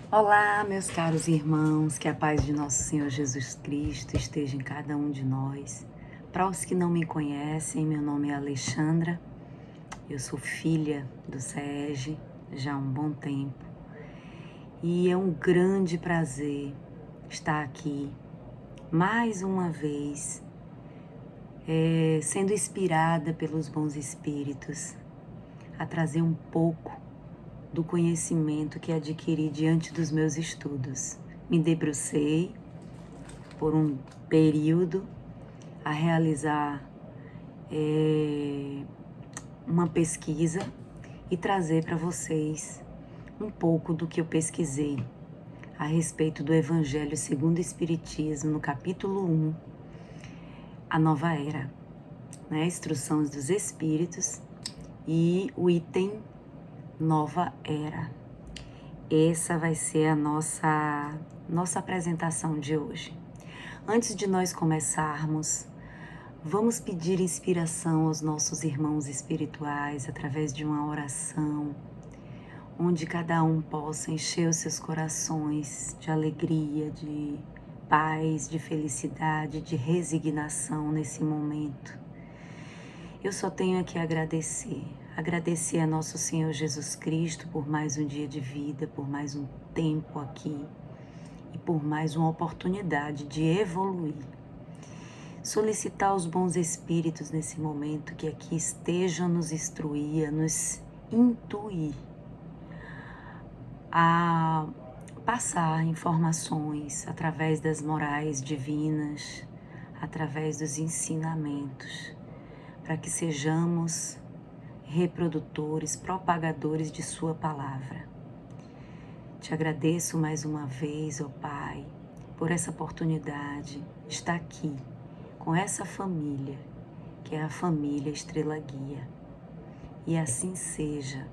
Olá, meus caros irmãos, que a paz de nosso Senhor Jesus Cristo esteja em cada um de nós. Para os que não me conhecem, meu nome é Alexandra, eu sou filha do SEEG já há um bom tempo e é um grande prazer estar aqui mais uma vez, sendo inspirada pelos bons espíritos a trazer um pouco do conhecimento que adquiri diante dos meus estudos. Me debrucei por um período a realizar uma pesquisa e trazer para vocês um pouco do que eu pesquisei a respeito do Evangelho segundo o Espiritismo, no capítulo 1, a Nova Era, né? Instruções dos Espíritos e o item Nova Era. Essa vai ser a nossa apresentação de hoje. Antes de nós começarmos, vamos pedir inspiração aos nossos irmãos espirituais através de uma oração, onde cada um possa encher os seus corações de alegria, de paz, de felicidade, de resignação nesse momento. Eu só tenho aqui a agradecer a nosso Senhor Jesus Cristo por mais um dia de vida, por mais um tempo aqui e por mais uma oportunidade de evoluir. Solicitar os bons espíritos nesse momento que aqui estejam nos instruir, a nos intuir, a passar informações através das morais divinas, através dos ensinamentos, para que sejamos reprodutores, propagadores de sua palavra. Te agradeço mais uma vez, ó Pai, por essa oportunidade de estar aqui com essa família, que é a família Estrela Guia. E assim seja.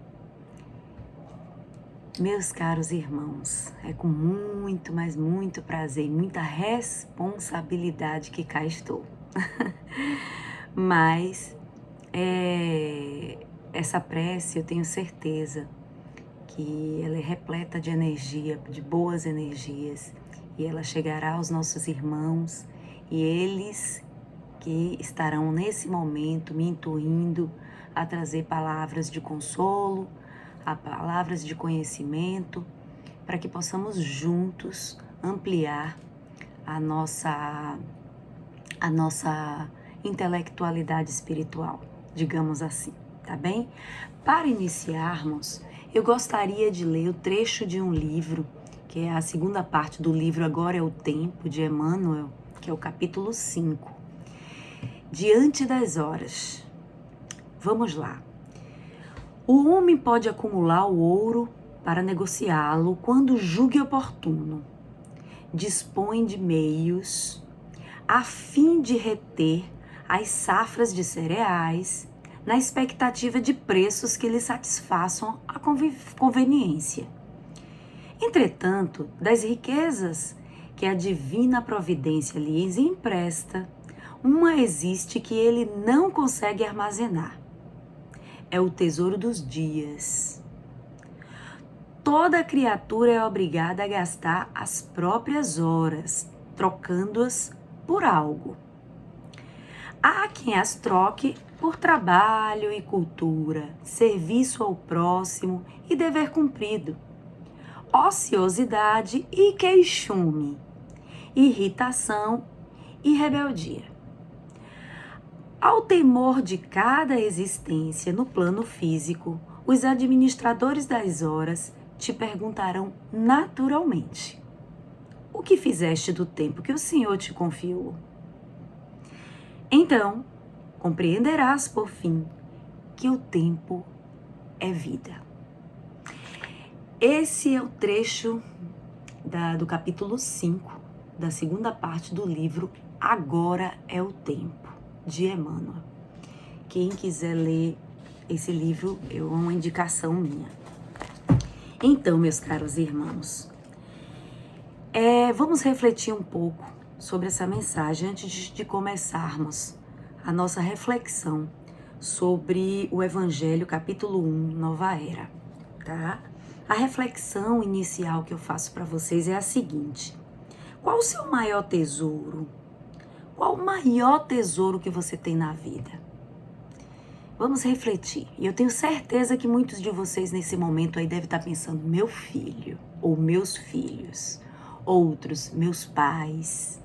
Meus caros irmãos, é com muito, mas muito prazer e muita responsabilidade que cá estou. Mas essa prece, eu tenho certeza que ela é repleta de energia, de boas energias, e ela chegará aos nossos irmãos, e eles que estarão nesse momento me intuindo a trazer palavras de consolo, a palavras de conhecimento, para que possamos juntos ampliar a nossa intelectualidade espiritual, digamos assim, tá bem? Para iniciarmos, eu gostaria de ler o trecho de um livro, que é a segunda parte do livro Agora é o Tempo, de Emmanuel, que é o capítulo 5. Diante das horas. Vamos lá. O homem pode acumular o ouro para negociá-lo quando julgue oportuno. Dispõe de meios a fim de reter as safras de cereais na expectativa de preços que lhe satisfaçam a conveniência. Entretanto, das riquezas que a divina providência lhes empresta, uma existe que ele não consegue armazenar. É o tesouro dos dias. Toda criatura é obrigada a gastar as próprias horas, trocando-as por algo. Há quem as troque por trabalho e cultura, serviço ao próximo e dever cumprido, ociosidade e queixume, irritação e rebeldia. Ao temor de cada existência no plano físico, os administradores das horas te perguntarão naturalmente: o que fizeste do tempo que o Senhor te confiou? Então, compreenderás por fim que o tempo é vida. Esse é o trecho do capítulo 5, da segunda parte do livro Agora é o Tempo, de Emmanuel. Quem quiser ler esse livro, é uma indicação minha. Então, meus caros irmãos, vamos refletir um pouco sobre essa mensagem antes de começarmos a nossa reflexão sobre o Evangelho, capítulo 1, Nova Era, tá? A reflexão inicial que eu faço para vocês é a seguinte: qual o seu maior tesouro? Qual o maior tesouro que você tem na vida? Vamos refletir. E eu tenho certeza que muitos de vocês nesse momento aí devem estar pensando: meu filho, ou meus filhos, outros, meus pais,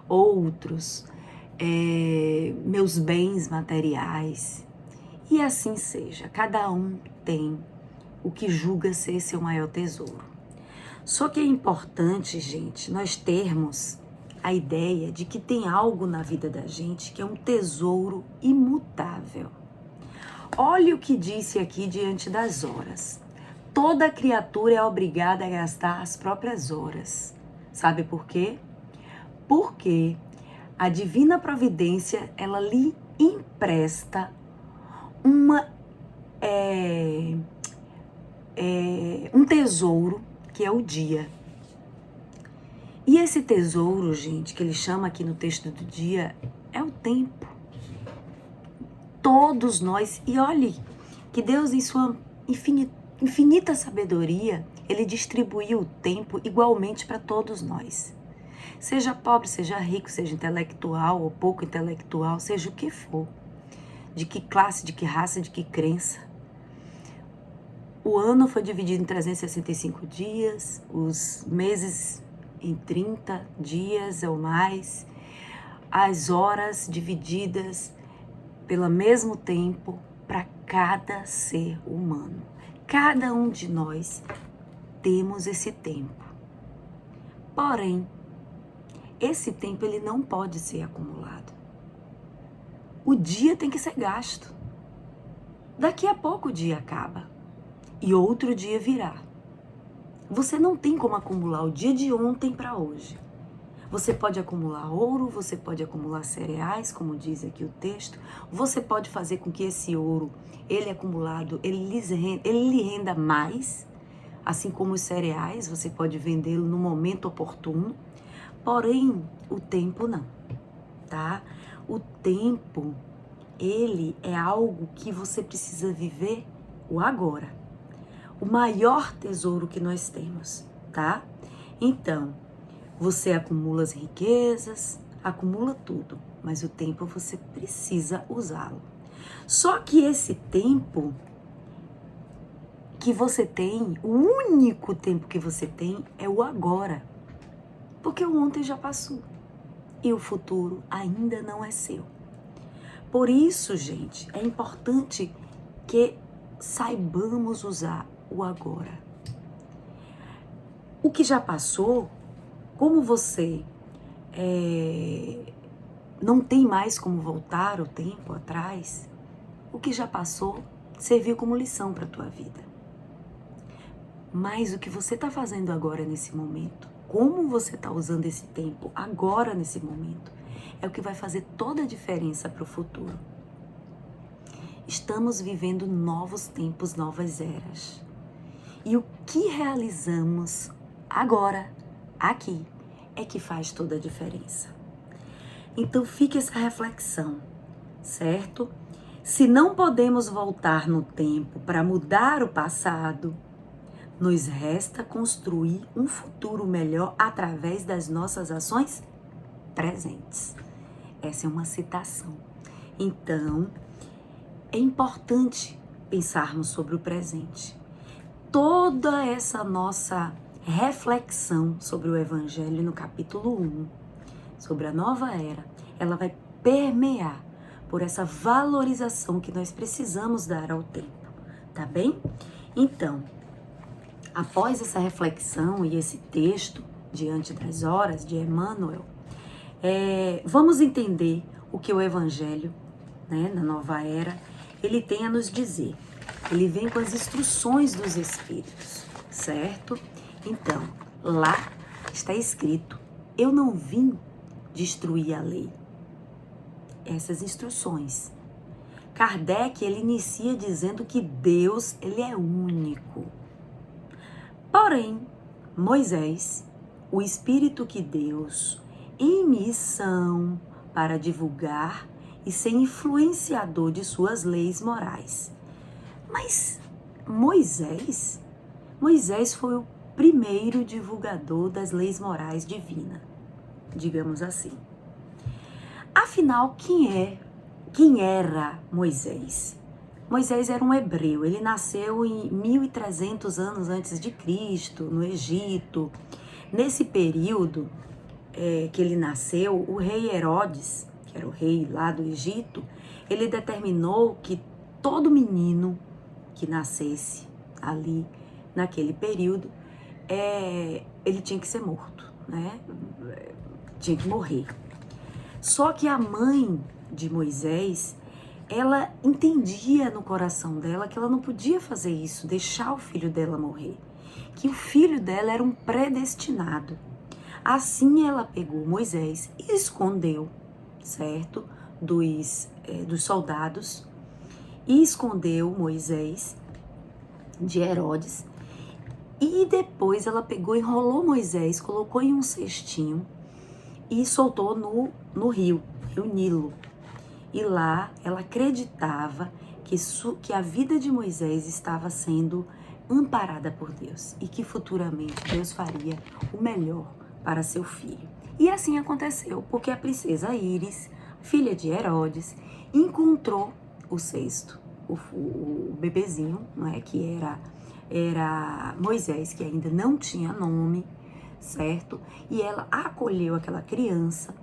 outros, meus bens materiais. E assim seja, cada um tem o que julga ser seu maior tesouro. Só que é importante, gente, nós termos a ideia de que tem algo na vida da gente que é um tesouro imutável. Olha o que disse aqui diante das horas. Toda criatura é obrigada a gastar as próprias horas. Sabe por quê? Porque a divina providência, ela lhe empresta um tesouro que é o dia. E esse tesouro, gente, que ele chama aqui no texto do dia, é o tempo. Todos nós, e olhe que Deus em sua infinita sabedoria, ele distribuiu o tempo igualmente para todos nós. Seja pobre, seja rico, seja intelectual ou pouco intelectual, seja o que for. De que classe, de que raça, de que crença. O ano foi dividido em 365 dias, os meses em 30 dias ou mais, as horas divididas pelo mesmo tempo para cada ser humano. Cada um de nós temos esse tempo. Porém, esse tempo ele não pode ser acumulado. O dia tem que ser gasto. Daqui a pouco o dia acaba e outro dia virá. Você não tem como acumular o dia de ontem para hoje. Você pode acumular ouro, você pode acumular cereais, como diz aqui o texto. Você pode fazer com que esse ouro, ele acumulado, ele lhe renda mais. Assim como os cereais, você pode vendê-lo no momento oportuno. Porém, o tempo não, tá? O tempo, ele é algo que você precisa viver o agora. O maior tesouro que nós temos, tá? Então, você acumula as riquezas, acumula tudo, mas o tempo você precisa usá-lo. Só que esse tempo que você tem, o único tempo que você tem é o agora. Porque o ontem já passou e o futuro ainda não é seu. Por isso, gente, é importante que saibamos usar o agora. O que já passou, como você não tem mais como voltar o tempo atrás, o que já passou serviu como lição para a tua vida. Mas o que você está fazendo agora nesse momento, como você está usando esse tempo agora nesse momento, é o que vai fazer toda a diferença para o futuro. Estamos vivendo novos tempos, novas eras. E o que realizamos agora, aqui, é que faz toda a diferença. Então fique essa reflexão, certo? Se não podemos voltar no tempo para mudar o passado, nos resta construir um futuro melhor através das nossas ações presentes. Essa é uma citação. Então, é importante pensarmos sobre o presente. Toda essa nossa reflexão sobre o Evangelho no capítulo 1, sobre a nova era, ela vai permear por essa valorização que nós precisamos dar ao tempo, tá bem? Então, após essa reflexão e esse texto, Diante das Horas, de Emmanuel, vamos entender o que o Evangelho, né, na nova era, ele tem a nos dizer. Ele vem com as instruções dos Espíritos, certo? Então, lá está escrito: eu não vim destruir a lei. Essas instruções. Kardec, ele inicia dizendo que Deus, ele é único. Porém, Moisés, o Espírito que Deus, em missão para divulgar e ser influenciador de suas leis morais. Mas Moisés, Moisés foi o primeiro divulgador das leis morais divinas, digamos assim. Afinal, quem era Moisés? Moisés era um hebreu, ele nasceu em 1300 anos antes de Cristo, no Egito. Nesse período que ele nasceu, o rei Herodes, que era o rei lá do Egito, ele determinou que todo menino que nascesse ali naquele período, ele tinha que ser morto, né? Tinha que morrer. Só que a mãe de Moisés, ela entendia no coração dela que ela não podia fazer isso, deixar o filho dela morrer, que o filho dela era um predestinado. Assim ela pegou Moisés e escondeu, certo, dos soldados, e escondeu Moisés de Herodes. E depois ela pegou, enrolou Moisés, colocou em um cestinho e soltou no rio Nilo. E lá ela acreditava que a vida de Moisés estava sendo amparada por Deus e que futuramente Deus faria o melhor para seu filho. E assim aconteceu, porque a princesa Íris, filha de Herodes, encontrou o cesto, o bebezinho, não é, que era Moisés, que ainda não tinha nome, certo? E ela acolheu aquela criança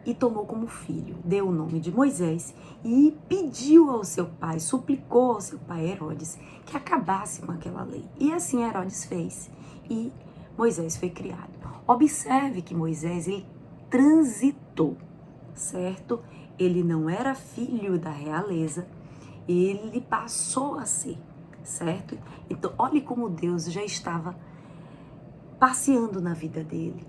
e tomou como filho, deu o nome de Moisés e pediu ao seu pai, suplicou ao seu pai Herodes que acabasse com aquela lei. E assim Herodes fez e Moisés foi criado. Observe que Moisés, ele transitou, certo? Ele não era filho da realeza, ele passou a ser, certo? Então, olhe como Deus já estava passeando na vida dele.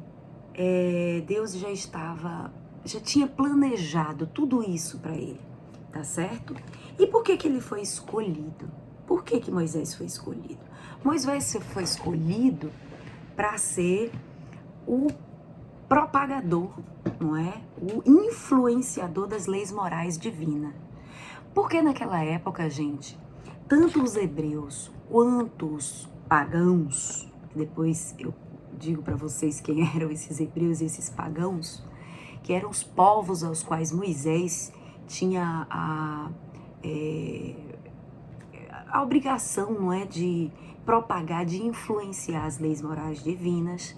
Deus já tinha planejado tudo isso para ele, tá certo? E por que ele foi escolhido? Por que Moisés foi escolhido? Moisés foi escolhido para ser o propagador, não é? O influenciador das leis morais divinas. Porque naquela época, gente, tanto os hebreus quanto os pagãos, depois eu digo para vocês quem eram esses hebreus e esses pagãos, que eram os povos aos quais Moisés tinha a obrigação, não é, de propagar, de influenciar as leis morais divinas.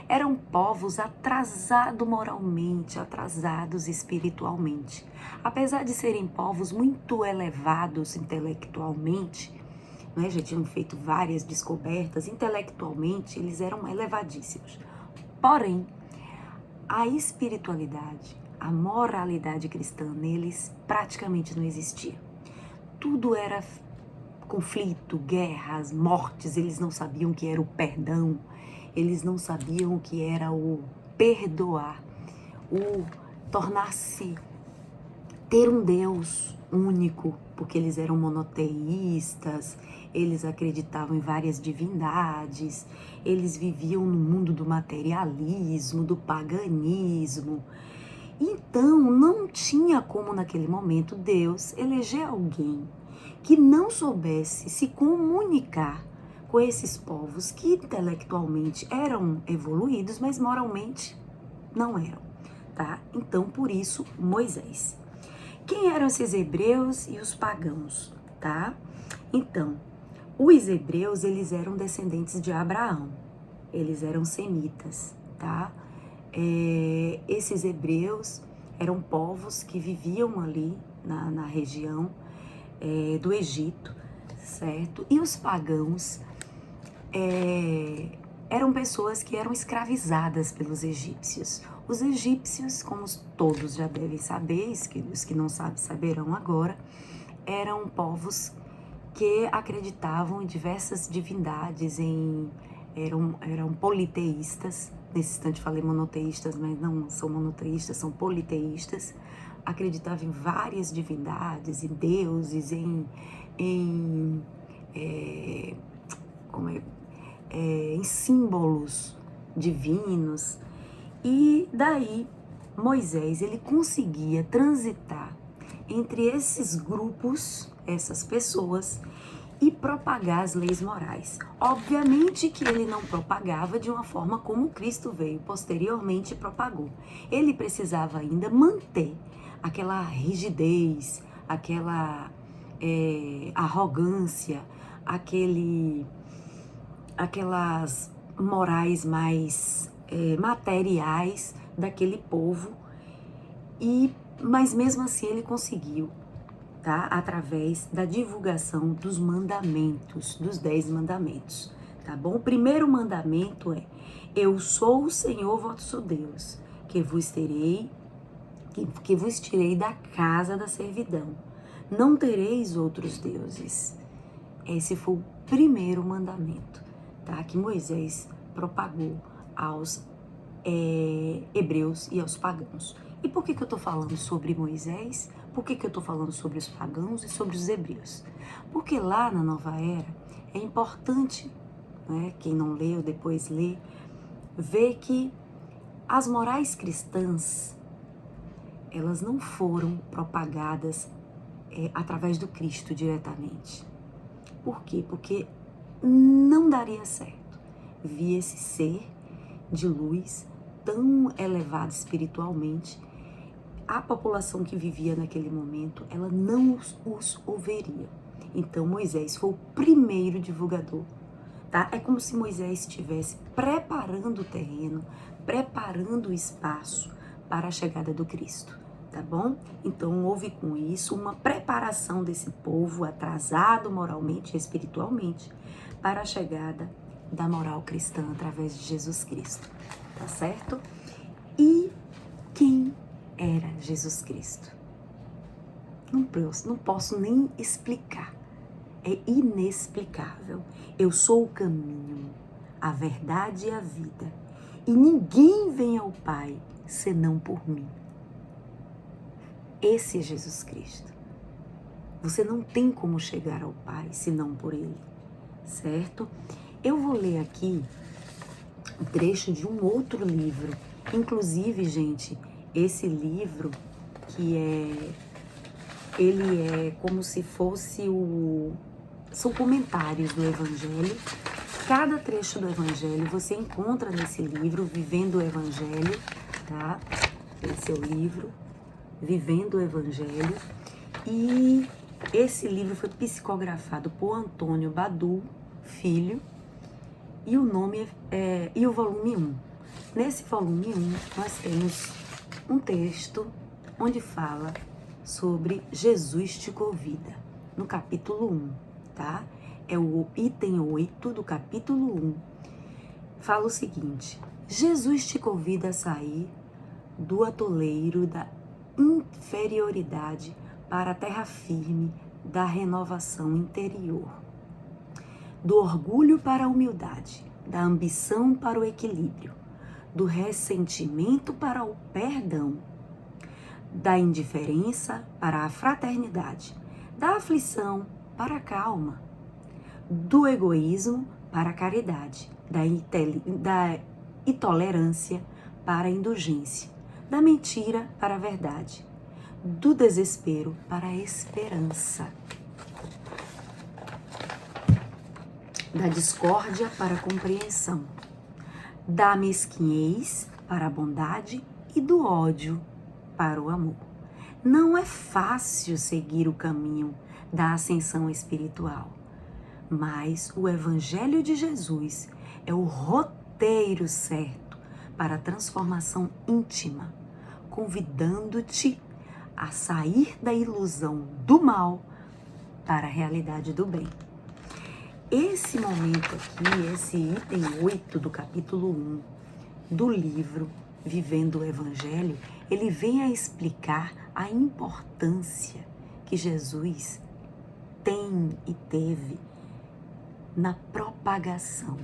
Eram povos atrasados moralmente, atrasados espiritualmente. Apesar de serem povos muito elevados intelectualmente, né, já tinham feito várias descobertas, intelectualmente eles eram elevadíssimos. Porém, a espiritualidade, a moralidade cristã neles praticamente não existia. Tudo era conflito, guerras, mortes, eles não sabiam o que era o perdão, eles não sabiam o que era o perdoar, o tornar-se, ter um Deus único, porque eles eram monoteístas, eles acreditavam em várias divindades, eles viviam no mundo do materialismo, do paganismo. Então, não tinha como naquele momento Deus eleger alguém que não soubesse se comunicar com esses povos que intelectualmente eram evoluídos, mas moralmente não eram, tá? Então, por isso, Moisés. Quem eram esses hebreus e os pagãos, tá? Então, os hebreus, eles eram descendentes de Abraão, eles eram semitas, tá? Esses hebreus eram povos que viviam ali na região do Egito, certo? E os pagãos eram pessoas que eram escravizadas pelos egípcios. Os egípcios, como todos já devem saber, os que não sabem saberão agora, eram povos que acreditavam em diversas divindades, eram politeístas. Nesse instante falei monoteístas, mas não são monoteístas, são politeístas. Acreditavam em várias divindades, em deuses, em símbolos divinos. E daí Moisés, ele conseguia transitar entre esses grupos, essas pessoas, e propagar as leis morais. Obviamente que ele não propagava de uma forma como Cristo veio, posteriormente propagou. Ele precisava ainda manter aquela rigidez, aquela arrogância, aquelas morais mais materiais daquele povo, mas mesmo assim ele conseguiu, tá? Através da divulgação dos mandamentos, dos 10 mandamentos, tá bom? O primeiro mandamento é: eu sou o Senhor vosso Deus, que vos tirei da casa da servidão. Não tereis outros deuses. Esse foi o primeiro mandamento, tá? Que Moisés propagou aos hebreus e aos pagãos. E por que eu estou falando sobre Moisés? Por que eu estou falando sobre os pagãos e sobre os hebreus? Porque lá na Nova Era é importante, né, quem não leu, depois lê, ver que as morais cristãs, elas não foram propagadas através do Cristo diretamente. Por quê? Porque não daria certo. Vi esse ser de luz tão elevado espiritualmente, a população que vivia naquele momento, ela não os ouviria. Então Moisés foi o primeiro divulgador, tá? É como se Moisés estivesse preparando o terreno, preparando o espaço para a chegada do Cristo, tá bom? Então houve com isso uma preparação desse povo atrasado moralmente e espiritualmente para a chegada da moral cristã através de Jesus Cristo, tá certo? E quem era Jesus Cristo? Não posso nem explicar. É inexplicável. Eu sou o caminho, a verdade e a vida. E ninguém vem ao Pai senão por mim. Esse é Jesus Cristo. Você não tem como chegar ao Pai senão por Ele, certo? Eu vou ler aqui um trecho de um outro livro. Inclusive, gente, esse livro ele é como se fosse são comentários do Evangelho. Cada trecho do Evangelho você encontra nesse livro, Vivendo o Evangelho, tá? Esse é o livro, Vivendo o Evangelho. E esse livro foi psicografado por Antônio Badu Filho, e o nome e o volume 1. Nesse volume 1, nós temos um texto onde fala sobre Jesus te convida, no capítulo 1, tá? É o item 8 do capítulo 1. Fala o seguinte: Jesus te convida a sair do atoleiro da inferioridade para a terra firme da renovação interior, do orgulho para a humildade, da ambição para o equilíbrio, do ressentimento para o perdão, da indiferença para a fraternidade, da aflição para a calma, do egoísmo para a caridade, da intolerância para a indulgência, da mentira para a verdade, do desespero para a esperança, da discórdia para a compreensão, da mesquinhez para a bondade e do ódio para o amor. Não é fácil seguir o caminho da ascensão espiritual, mas o Evangelho de Jesus é o roteiro certo para a transformação íntima, convidando-te a sair da ilusão do mal para a realidade do bem. Esse momento aqui, esse item 8 do capítulo 1 do livro Vivendo o Evangelho, ele vem a explicar a importância que Jesus tem e teve na propagação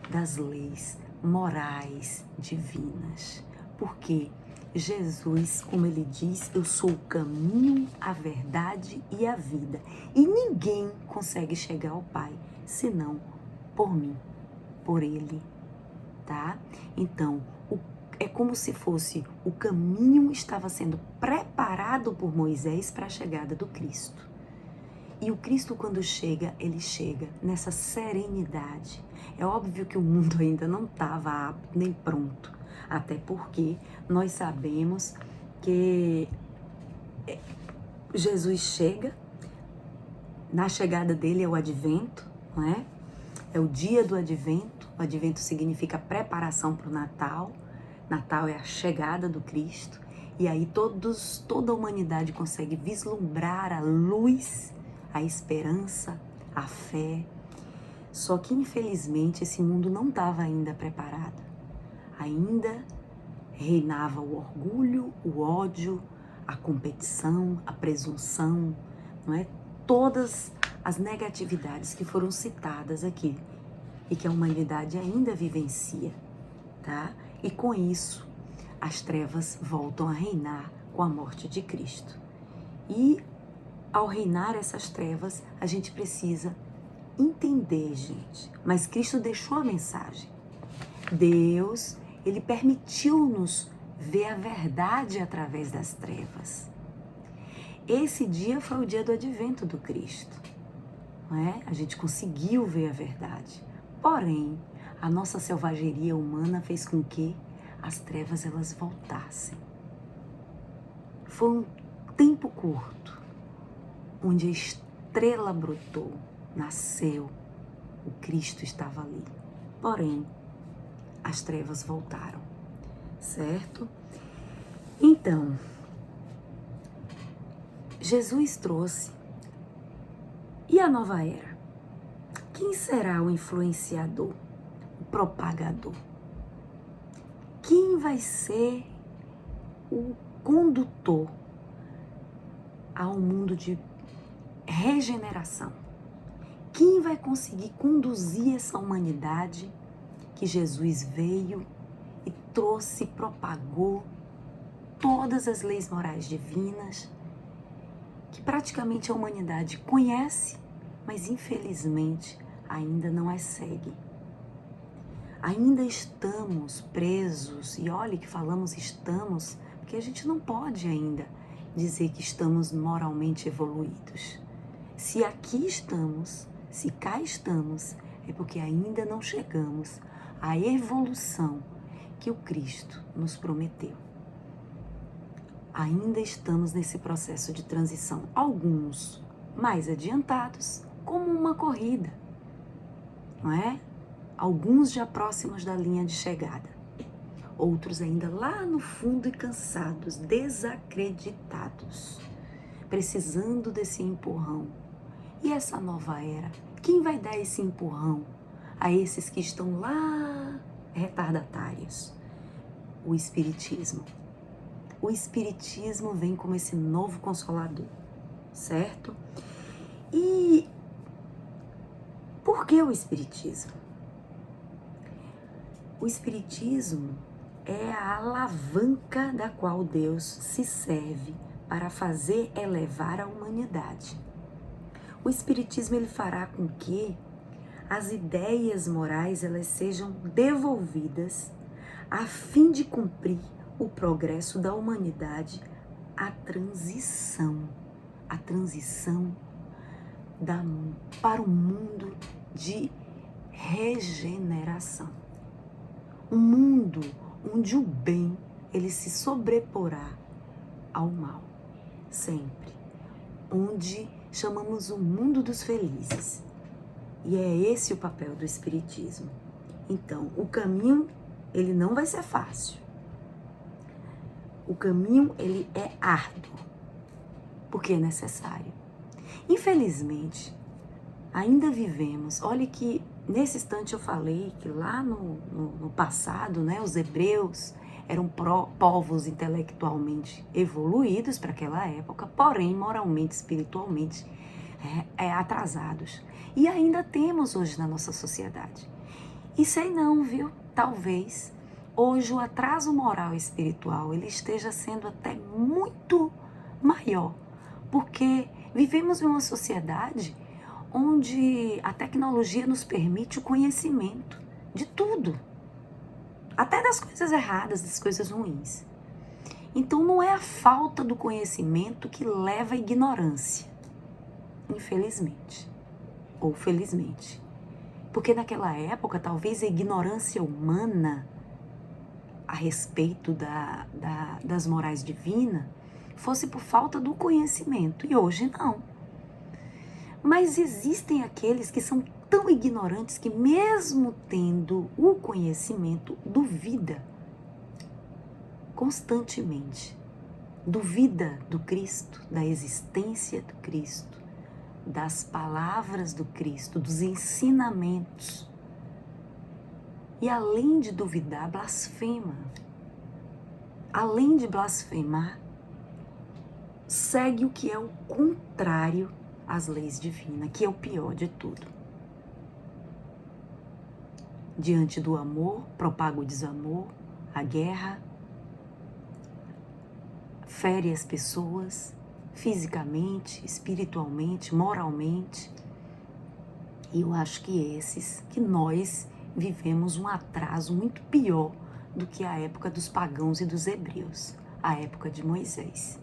das leis morais divinas. Porque Jesus, como ele diz, eu sou o caminho, a verdade e a vida. E ninguém consegue chegar ao Pai senão por mim, por ele, tá? Então, é como se fosse o caminho estava sendo preparado por Moisés para a chegada do Cristo. E o Cristo, quando chega, ele chega nessa serenidade. É óbvio que o mundo ainda não estava apto nem pronto, até porque nós sabemos que Jesus chega, na chegada dele é o advento, não é? É o dia do advento. O advento significa preparação para o Natal. Natal é a chegada do Cristo. E aí toda a humanidade consegue vislumbrar a luz, a esperança, a fé. Só que, infelizmente, esse mundo não estava ainda preparado. Ainda reinava o orgulho, o ódio, a competição, a presunção, não é? Todas as negatividades que foram citadas aqui e que a humanidade ainda vivencia, tá? E com isso, as trevas voltam a reinar com a morte de Cristo. E ao reinar essas trevas, a gente precisa entender, gente. Mas Cristo deixou a mensagem. Deus, ele permitiu-nos ver a verdade através das trevas. Esse dia foi o dia do advento do Cristo, não é? A gente conseguiu ver a verdade. Porém, a nossa selvageria humana fez com que as trevas elas voltassem. Foi um tempo curto, onde a estrela brotou, nasceu, o Cristo estava ali. Porém, as trevas voltaram, certo? Então, Jesus trouxe. E a nova era? Quem será o influenciador, o propagador? Quem vai ser o condutor ao mundo de regeneração? Quem vai conseguir conduzir essa humanidade que Jesus veio e trouxe, propagou todas as leis morais divinas, que praticamente a humanidade conhece, mas infelizmente ainda não as segue. Ainda estamos presos, e olhe que falamos estamos, porque a gente não pode ainda dizer que estamos moralmente evoluídos. Se aqui estamos, se cá estamos, é porque ainda não chegamos à evolução que o Cristo nos prometeu. Ainda estamos nesse processo de transição, alguns mais adiantados, como uma corrida, não é? Alguns já próximos da linha de chegada, outros ainda lá no fundo e cansados, desacreditados, precisando desse empurrão. E essa nova era, quem vai dar esse empurrão a esses que estão lá retardatários? O Espiritismo. O Espiritismo vem como esse novo consolador, certo? E por que o Espiritismo? O Espiritismo é a alavanca da qual Deus se serve para fazer elevar a humanidade. O Espiritismo ele fará com que as ideias morais elas sejam devolvidas a fim de cumprir o progresso da humanidade, a transição para um mundo de regeneração. Um mundo onde o bem ele se sobreporá ao mal, sempre. Onde chamamos o mundo dos felizes. E é esse o papel do Espiritismo. Então, o caminho, ele não vai ser fácil. O caminho, ele é árduo, porque é necessário. Infelizmente, ainda vivemos, olha que nesse instante eu falei que lá no passado, né, os hebreus eram povos intelectualmente evoluídos para aquela época, porém moralmente, espiritualmente atrasados. E ainda temos hoje na nossa sociedade. E sei não, viu? Talvez hoje o atraso moral e espiritual ele esteja sendo até muito maior, porque vivemos em uma sociedade onde a tecnologia nos permite o conhecimento de tudo, até das coisas erradas, das coisas ruins. Então não é a falta do conhecimento que leva à ignorância. infelizmente, ou felizmente. Porque naquela época, talvez a ignorância humana a respeito das morais divinas fosse por falta do conhecimento, e hoje não. Mas existem aqueles que são tão ignorantes que, mesmo tendo o conhecimento, duvida constantemente. Duvida do Cristo, da existência do Cristo, das palavras do Cristo, dos ensinamentos. E além de duvidar, blasfema. Além de blasfemar, segue o que é o contrário às leis divinas, que é o pior de tudo. Diante do amor, propaga o desamor, a guerra, fere as pessoas fisicamente, espiritualmente, moralmente. E eu acho que nós vivemos um atraso muito pior do que a época dos pagãos e dos hebreus, a época de Moisés.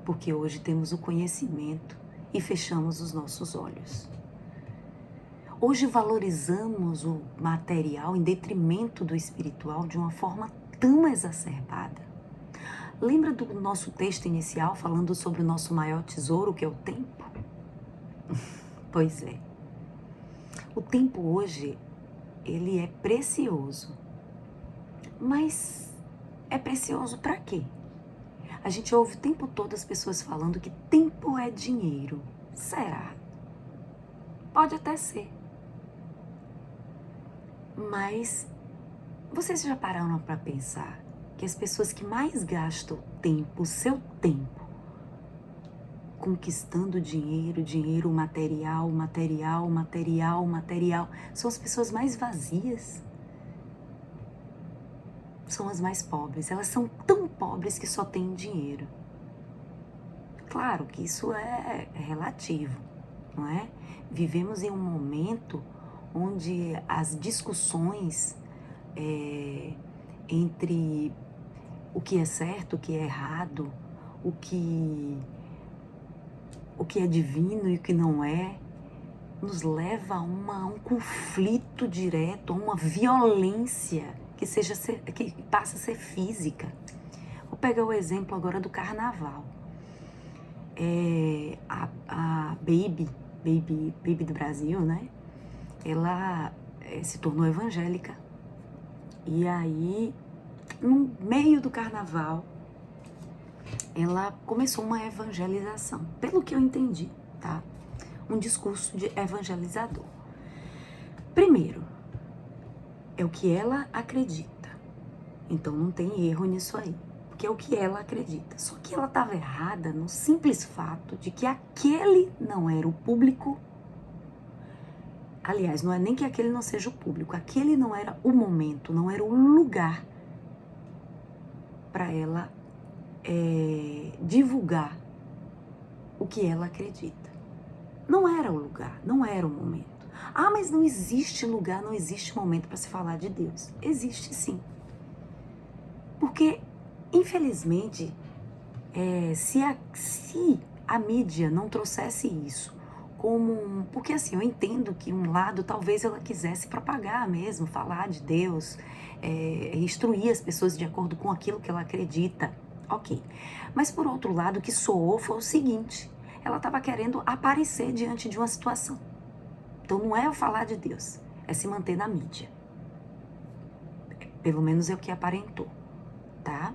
Porque hoje temos o conhecimento e fechamos os nossos olhos. Hoje valorizamos o material em detrimento do espiritual de uma forma tão exacerbada. Lembra do nosso texto inicial falando sobre o nosso maior tesouro, que é o tempo? Pois é. O tempo hoje, ele é precioso. Mas é precioso para quê? A gente ouve o tempo todo as pessoas falando que tempo é dinheiro. Será? Pode até ser. Mas vocês já pararam para pensar que as pessoas que mais gastam tempo, o seu tempo, conquistando dinheiro material, são as pessoas mais vazias? São as mais pobres. Elas são tão pobres que só têm dinheiro. Claro que isso é relativo, não é? Vivemos em um momento onde as discussões entre o que é certo, o que é errado, o que é divino e o que não é, nos leva a um conflito direto, a uma violência que passa a ser física. Vou pegar o exemplo agora do carnaval. A Baby do Brasil, né? Ela se tornou evangélica. E aí, no meio do carnaval, ela começou uma evangelização, pelo que eu entendi, tá? Um discurso de evangelizador. Primeiro, é o que ela acredita. Então não tem erro nisso aí, porque é o que ela acredita. Só que ela estava errada no simples fato de que aquele não era o público. Aliás, não é nem que aquele não seja o público, aquele não era o momento, não era o lugar para ela divulgar o que ela acredita. Não era o lugar, não era o momento. Ah, mas não existe lugar, não existe momento para se falar de Deus. Existe sim. Porque, infelizmente, se a mídia não trouxesse isso como... Porque assim, eu entendo que um lado talvez ela quisesse propagar mesmo, falar de Deus, instruir as pessoas de acordo com aquilo que ela acredita. Ok. Mas por outro lado, o que soou foi o seguinte: ela estava querendo aparecer diante de uma situação. Então não é o falar de Deus, é se manter na mídia. Pelo menos é o que aparentou, tá?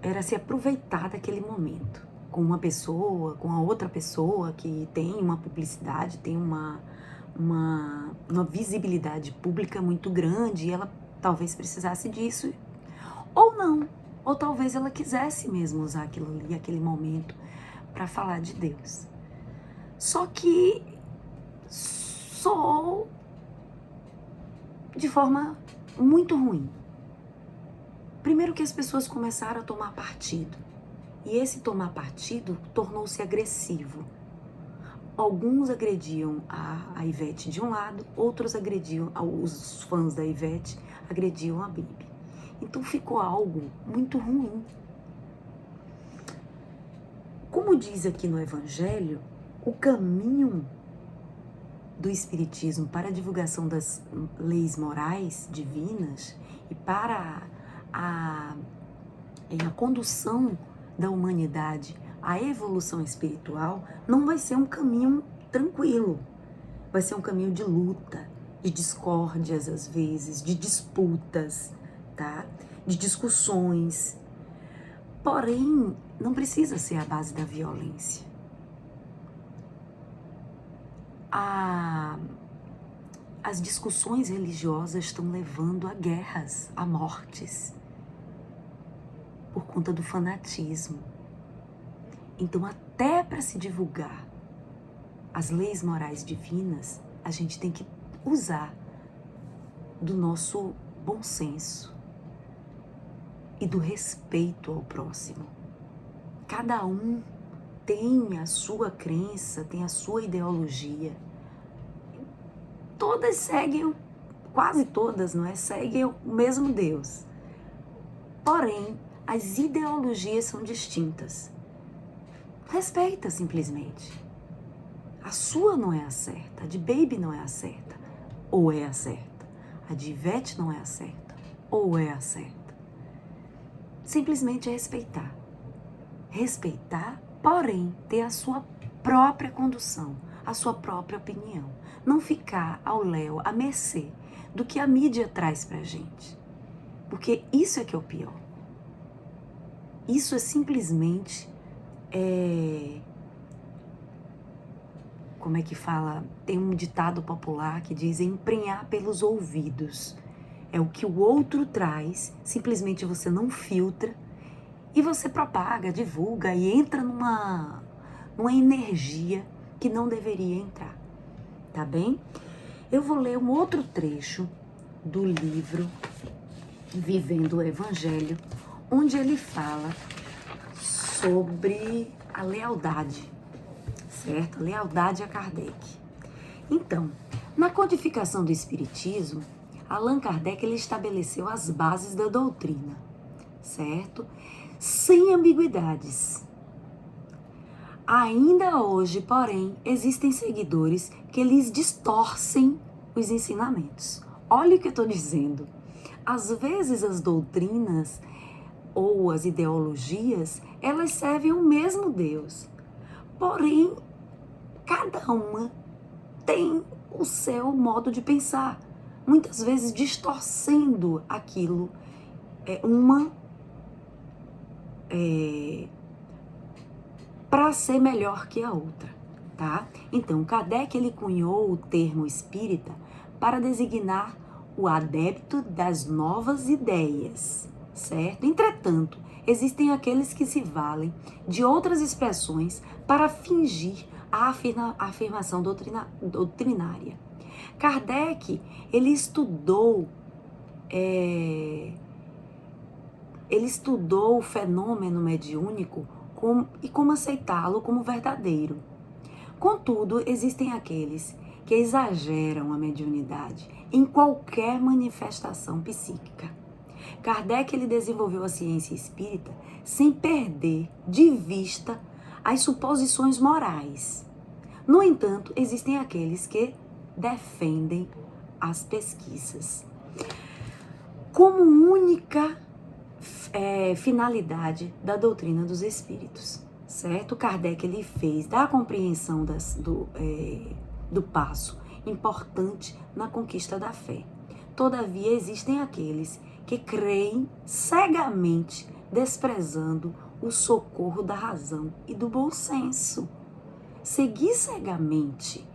Era se aproveitar daquele momento com uma pessoa, com a outra pessoa que tem uma publicidade, tem uma visibilidade pública muito grande, e ela talvez precisasse disso, ou não, ou talvez ela quisesse mesmo usar aquilo ali, aquele momento, para falar de Deus. Só que soou de forma muito ruim. Primeiro que as pessoas começaram a tomar partido. E esse tomar partido tornou-se agressivo. Alguns agrediam a Ivete de um lado, outros agrediam, os fãs da Ivete agrediam a Baby. Então ficou algo muito ruim. Como Como diz aqui no Evangelho, o caminho do Espiritismo para a divulgação das leis morais divinas e para a condução da humanidade à evolução espiritual não vai ser um caminho tranquilo. Vai ser um caminho de luta, de discórdias às vezes, de disputas, tá? De discussões. Porém, não precisa ser a base da violência. As discussões religiosas estão levando a guerras, a mortes, por conta do fanatismo. Então, até para se divulgar as leis morais divinas, a gente tem que usar do nosso bom senso e do respeito ao próximo. Cada um tem a sua crença, tem a sua ideologia. Todas seguem, quase todas, não é? Seguem o mesmo Deus. Porém, as ideologias são distintas. Respeita simplesmente. A sua não é a certa, a de Baby não é a certa, ou é a certa. A de Ivete não é a certa, ou é a certa. Simplesmente é respeitar. Respeitar, porém, ter a sua própria condução, a sua própria opinião. Não ficar ao léu, à mercê do que a mídia traz pra gente. Porque isso é que é o pior. Isso é simplesmente, como é que fala? Tem um ditado popular que diz emprenhar pelos ouvidos. É o que o outro traz, simplesmente você não filtra e você propaga, divulga e entra numa energia que não deveria entrar, tá bem? Eu vou ler um outro trecho do livro Vivendo o Evangelho, onde ele fala sobre a lealdade, certo? Lealdade a Kardec. Então, na codificação do Espiritismo, Allan Kardec ele estabeleceu as bases da doutrina, certo? Sem ambiguidades. Ainda hoje, porém, existem seguidores que lhes distorcem os ensinamentos. Olha o que eu estou dizendo. Às vezes as doutrinas ou as ideologias, elas servem o mesmo Deus. Porém, cada uma tem o seu modo de pensar. Muitas vezes distorcendo aquilo. Para ser melhor que a outra, tá? Então, Kardec ele cunhou o termo espírita para designar o adepto das novas ideias, certo? Entretanto, existem aqueles que se valem de outras expressões para fingir a afirmação doutrinária. Kardec, ele estudou o fenômeno mediúnico como aceitá-lo como verdadeiro. Contudo, existem aqueles que exageram a mediunidade em qualquer manifestação psíquica. Kardec ele desenvolveu a ciência espírita sem perder de vista as suposições morais. No entanto, existem aqueles que defendem as pesquisas como única finalidade da doutrina dos espíritos, certo? Kardec ele fez da compreensão do passo importante na conquista da fé. Todavia, existem aqueles que creem cegamente, desprezando o socorro da razão e do bom senso. Seguir cegamente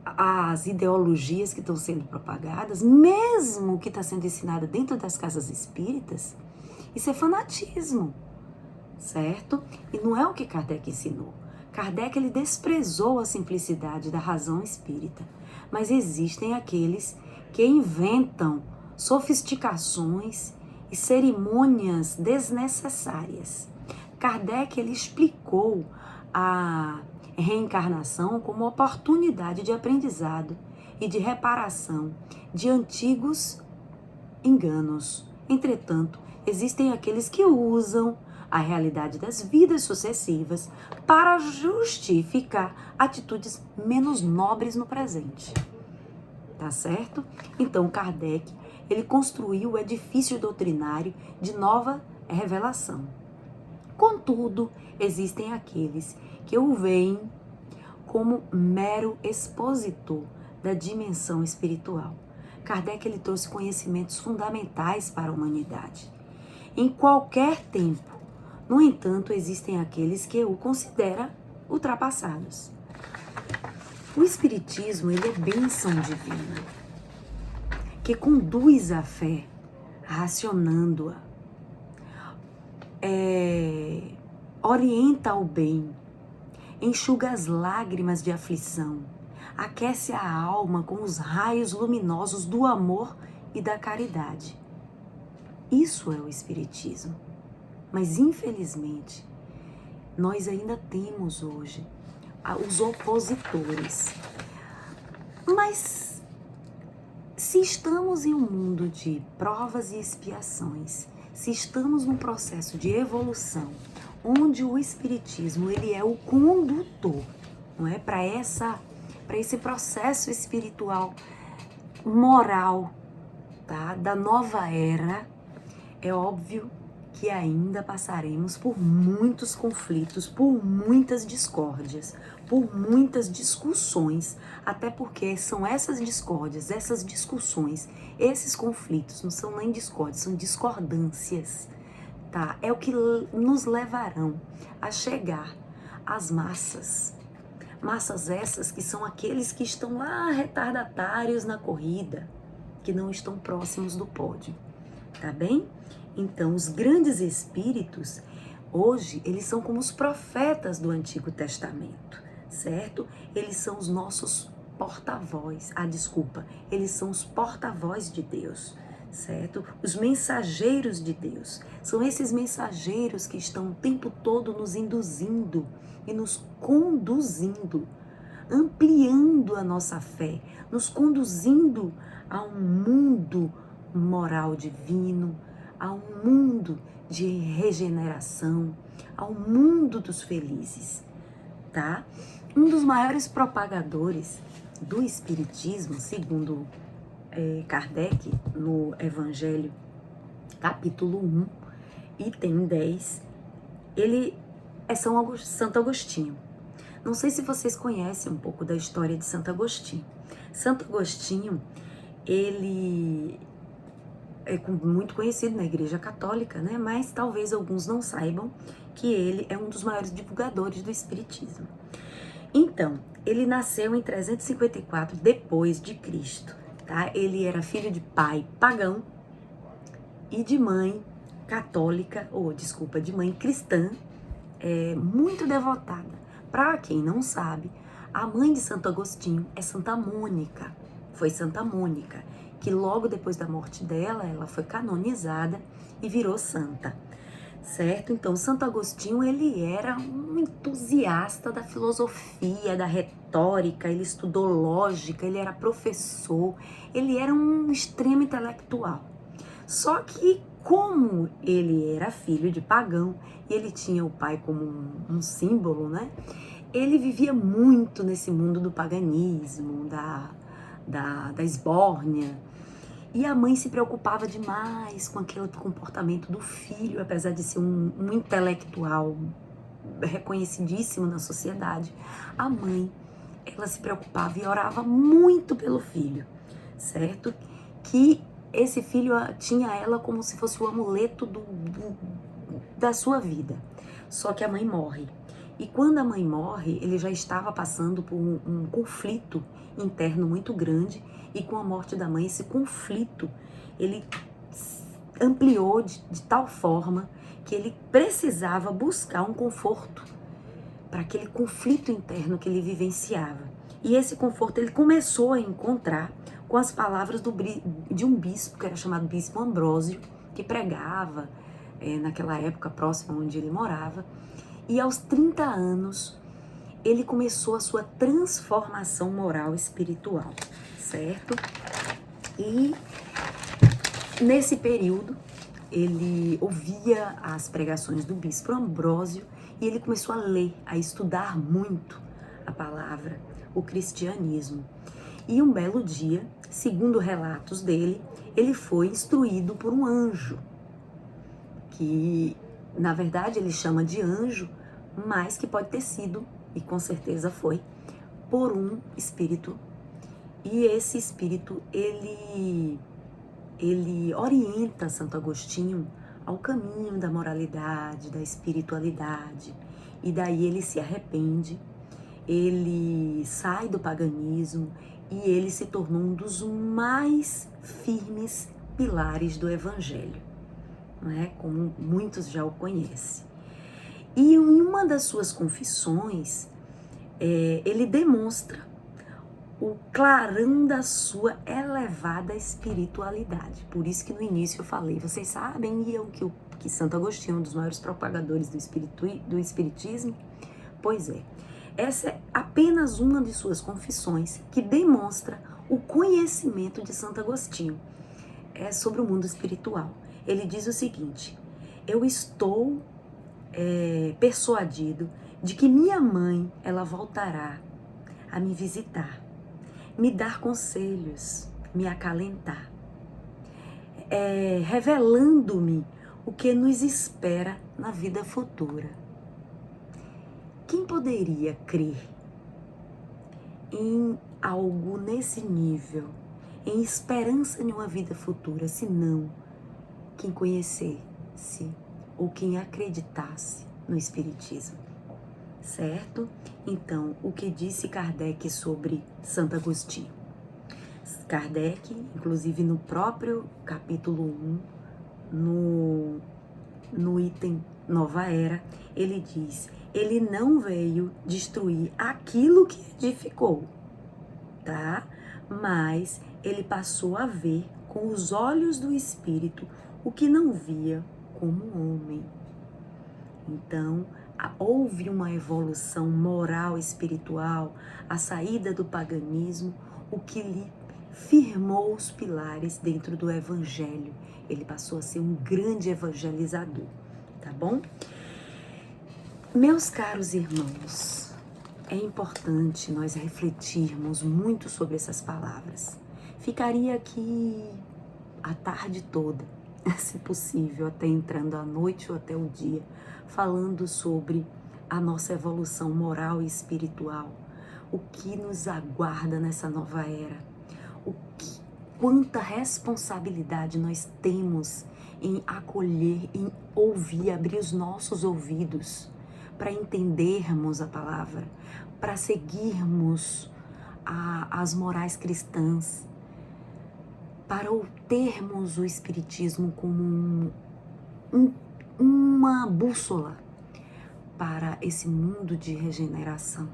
as ideologias que estão sendo propagadas, mesmo que está sendo ensinada dentro das casas espíritas, isso é fanatismo, certo? E não é o que Kardec ensinou. Kardec ele desprezou a simplicidade da razão espírita, mas existem aqueles que inventam sofisticações e cerimônias desnecessárias. Kardec ele explicou a reencarnação como oportunidade de aprendizado e de reparação de antigos enganos. Entretanto, existem aqueles que usam a realidade das vidas sucessivas para justificar atitudes menos nobres no presente. Tá certo? Então, Kardec, ele construiu o edifício doutrinário de nova revelação. Contudo, existem aqueles que o veem como mero expositor da dimensão espiritual. Kardec, ele trouxe conhecimentos fundamentais para a humanidade. Em qualquer tempo, no entanto, existem aqueles que o consideram ultrapassados. O Espiritismo, ele é bênção divina, que conduz a fé, racionando-a, orienta ao bem, enxuga as lágrimas de aflição, aquece a alma com os raios luminosos do amor e da caridade. Isso é o Espiritismo. Mas, infelizmente, nós ainda temos hoje os opositores. Mas, se estamos em um mundo de provas e expiações, se estamos num processo de evolução, onde o Espiritismo, ele é o condutor, não é? Para esse processo espiritual, moral, tá? Da nova era, é óbvio que ainda passaremos por muitos conflitos, por muitas discórdias, por muitas discussões, até porque são essas discórdias, essas discussões, esses conflitos, não são nem discórdias, são discordâncias, tá? É o que nos levarão a chegar às massas. Massas essas que são aqueles que estão lá retardatários na corrida, que não estão próximos do pódio, tá bem? Então, os grandes espíritos, hoje, eles são como os profetas do Antigo Testamento, certo? Eles são os nossos porta-voz, eles são os porta-voz de Deus, certo? Os mensageiros de Deus, são esses mensageiros que estão o tempo todo nos induzindo e nos conduzindo, ampliando a nossa fé, nos conduzindo a um mundo moral divino, a um mundo de regeneração, ao mundo dos felizes, tá? Um dos maiores propagadores do Espiritismo, segundo Kardec, no Evangelho, capítulo 1, item 10, ele é Santo Agostinho. Não sei se vocês conhecem um pouco da história de Santo Agostinho. Santo Agostinho, ele é muito conhecido na Igreja Católica, né? Mas talvez alguns não saibam que ele é um dos maiores divulgadores do Espiritismo. Então, ele nasceu em 354 depois de Cristo, tá? Ele era filho de pai pagão e de mãe católica, de mãe cristã, muito devotada. Para quem não sabe, a mãe de Santo Agostinho é Santa Mônica. Foi Santa Mônica que logo depois da morte dela, ela foi canonizada e virou santa, certo? Então, Santo Agostinho, ele era um entusiasta da filosofia, da retórica, ele estudou lógica, ele era professor, ele era um extremo intelectual. Só que, como ele era filho de pagão e ele tinha o pai como um símbolo, né? Ele vivia muito nesse mundo do paganismo, da esbórnia. E a mãe se preocupava demais com aquele comportamento do filho, apesar de ser um intelectual reconhecidíssimo na sociedade. A mãe, ela se preocupava e orava muito pelo filho, certo? Que esse filho tinha ela como se fosse o amuleto da sua vida. Só que a mãe morre. E quando a mãe morre, ele já estava passando por um conflito interno muito grande, e com a morte da mãe, esse conflito, ele ampliou de tal forma que ele precisava buscar um conforto para aquele conflito interno que ele vivenciava. E esse conforto ele começou a encontrar com as palavras de um bispo, que era chamado Bispo Ambrósio, que pregava naquela época próxima onde ele morava. E aos 30 anos, ele começou a sua transformação moral e espiritual, certo? E nesse período, ele ouvia as pregações do bispo Ambrósio e ele começou a ler, a estudar muito a palavra, o cristianismo. E um belo dia, segundo relatos dele, ele foi instruído por um anjo, que na verdade ele chama de anjo, mas que pode ter sido, e com certeza foi, por um espírito. E esse espírito, ele orienta Santo Agostinho ao caminho da moralidade, da espiritualidade. E daí ele se arrepende, ele sai do paganismo e ele se tornou um dos mais firmes pilares do Evangelho, não é? Como muitos já o conhecem. E em uma das suas confissões, ele demonstra o clarão da sua elevada espiritualidade. Por isso que no início eu falei, vocês sabem que Santo Agostinho é um dos maiores propagadores do espiritismo? Pois é, essa é apenas uma de suas confissões que demonstra o conhecimento de Santo Agostinho sobre o mundo espiritual. Ele diz o seguinte: eu estou persuadido de que minha mãe, ela voltará a me visitar, me dar conselhos, me acalentar, revelando-me o que nos espera na vida futura. Quem poderia crer em algo nesse nível, em esperança de uma vida futura, senão quem conhecesse ou quem acreditasse no Espiritismo? Certo? Então, o que disse Kardec sobre Santo Agostinho? Kardec, inclusive no próprio capítulo 1, no item Nova Era, ele diz: ele não veio destruir aquilo que edificou, tá? Mas ele passou a ver com os olhos do Espírito o que não via como homem. Então, houve uma evolução moral, espiritual, a saída do paganismo, o que lhe firmou os pilares dentro do Evangelho. Ele passou a ser um grande evangelizador, tá bom? Meus caros irmãos, é importante nós refletirmos muito sobre essas palavras. Ficaria aqui a tarde toda, se possível, até entrando à noite ou até o dia, falando sobre a nossa evolução moral e espiritual, o que nos aguarda nessa nova era, quanta responsabilidade nós temos em acolher, em ouvir, abrir os nossos ouvidos para entendermos a palavra, para seguirmos as morais cristãs, para termos o Espiritismo como uma bússola para esse mundo de regeneração.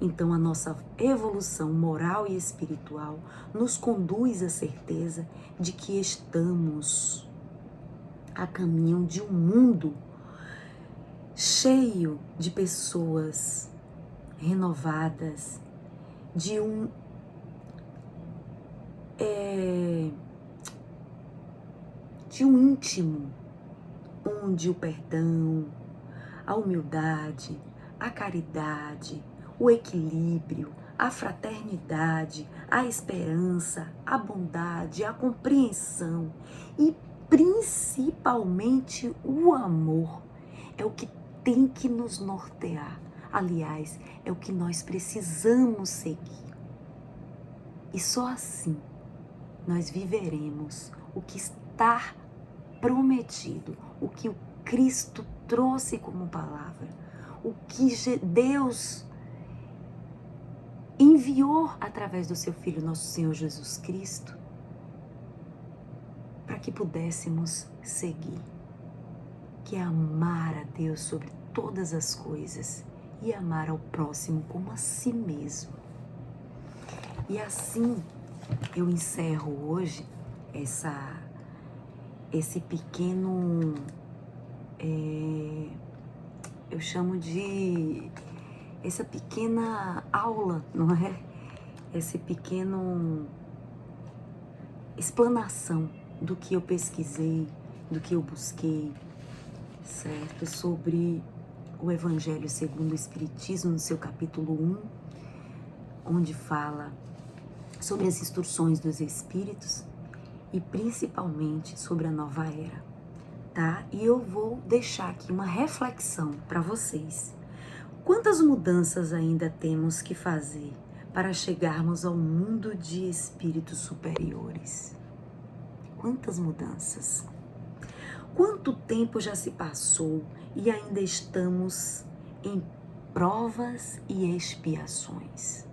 Então, a nossa evolução moral e espiritual nos conduz à certeza de que estamos a caminho de um mundo cheio de pessoas renovadas, de um íntimo, onde o perdão, a humildade, a caridade, o equilíbrio, a fraternidade, a esperança, a bondade, a compreensão e principalmente o amor é o que tem que nos nortear. Aliás, é o que nós precisamos seguir. E só assim nós viveremos o que está prometido, o que o Cristo trouxe como palavra, o que Deus enviou através do seu Filho, nosso Senhor Jesus Cristo, para que pudéssemos seguir, que é amar a Deus sobre todas as coisas e amar ao próximo como a si mesmo. E assim eu encerro hoje esse pequeno, eu chamo de essa pequena aula, não é? Esse pequeno explanação do que eu pesquisei do que eu busquei, certo? Sobre o Evangelho segundo o Espiritismo, no seu capítulo 1, onde fala sobre as instruções dos Espíritos e principalmente sobre a nova era, tá? E eu vou deixar aqui uma reflexão para vocês. Quantas mudanças ainda temos que fazer para chegarmos ao mundo de espíritos superiores? Quantas mudanças? Quanto tempo já se passou e ainda estamos em provas e expiações?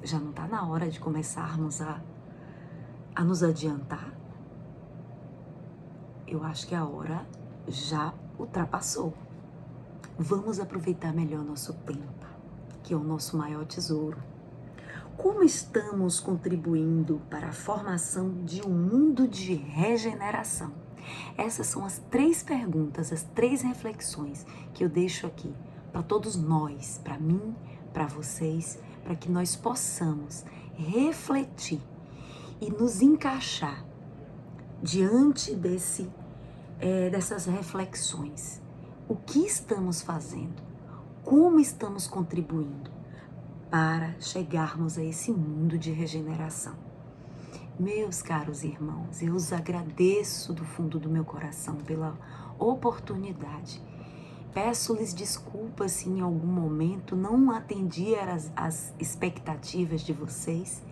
Já não está na hora de começarmos a nos adiantar? Eu acho que a hora já ultrapassou. Vamos aproveitar melhor nosso tempo, que é o nosso maior tesouro. Como estamos contribuindo para a formação de um mundo de regeneração? Essas são as 3 perguntas, as 3 reflexões que eu deixo aqui para todos nós, para mim, para vocês, para que nós possamos refletir e nos encaixar diante dessas reflexões. O que estamos fazendo? Como estamos contribuindo para chegarmos a esse mundo de regeneração? Meus caros irmãos, eu os agradeço do fundo do meu coração pela oportunidade. Peço-lhes desculpas se em algum momento não atendi às expectativas de vocês,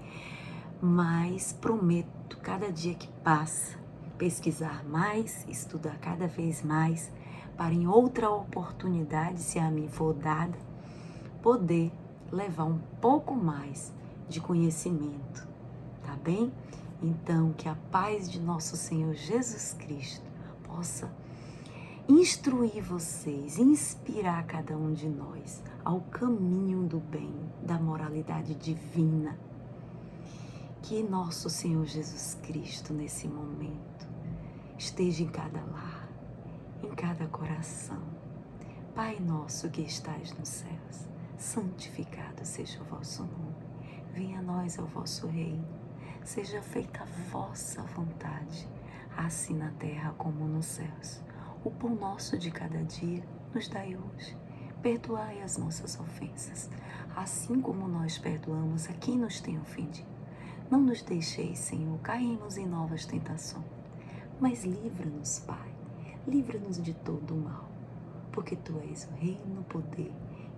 mas prometo, cada dia que passa, pesquisar mais, estudar cada vez mais, para em outra oportunidade, se a mim for dada, poder levar um pouco mais de conhecimento, tá bem? Então, que a paz de nosso Senhor Jesus Cristo possa instruir vocês, inspirar cada um de nós ao caminho do bem, da moralidade divina. Que nosso Senhor Jesus Cristo, nesse momento, esteja em cada lar, em cada coração. Pai nosso que estás nos céus, santificado seja o vosso nome. Venha a nós o vosso reino. Seja feita a vossa vontade, assim na terra como nos céus. O pão nosso de cada dia nos dai hoje. Perdoai as nossas ofensas, assim como nós perdoamos a quem nos tem ofendido. Não nos deixeis, Senhor, cairmos em novas tentações, mas livra-nos, Pai, livra-nos de todo o mal, porque Tu és o reino, o poder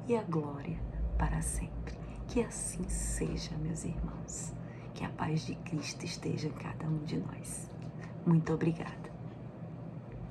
e a glória para sempre. Que assim seja, meus irmãos. Que a paz de Cristo esteja em cada um de nós. Muito obrigada.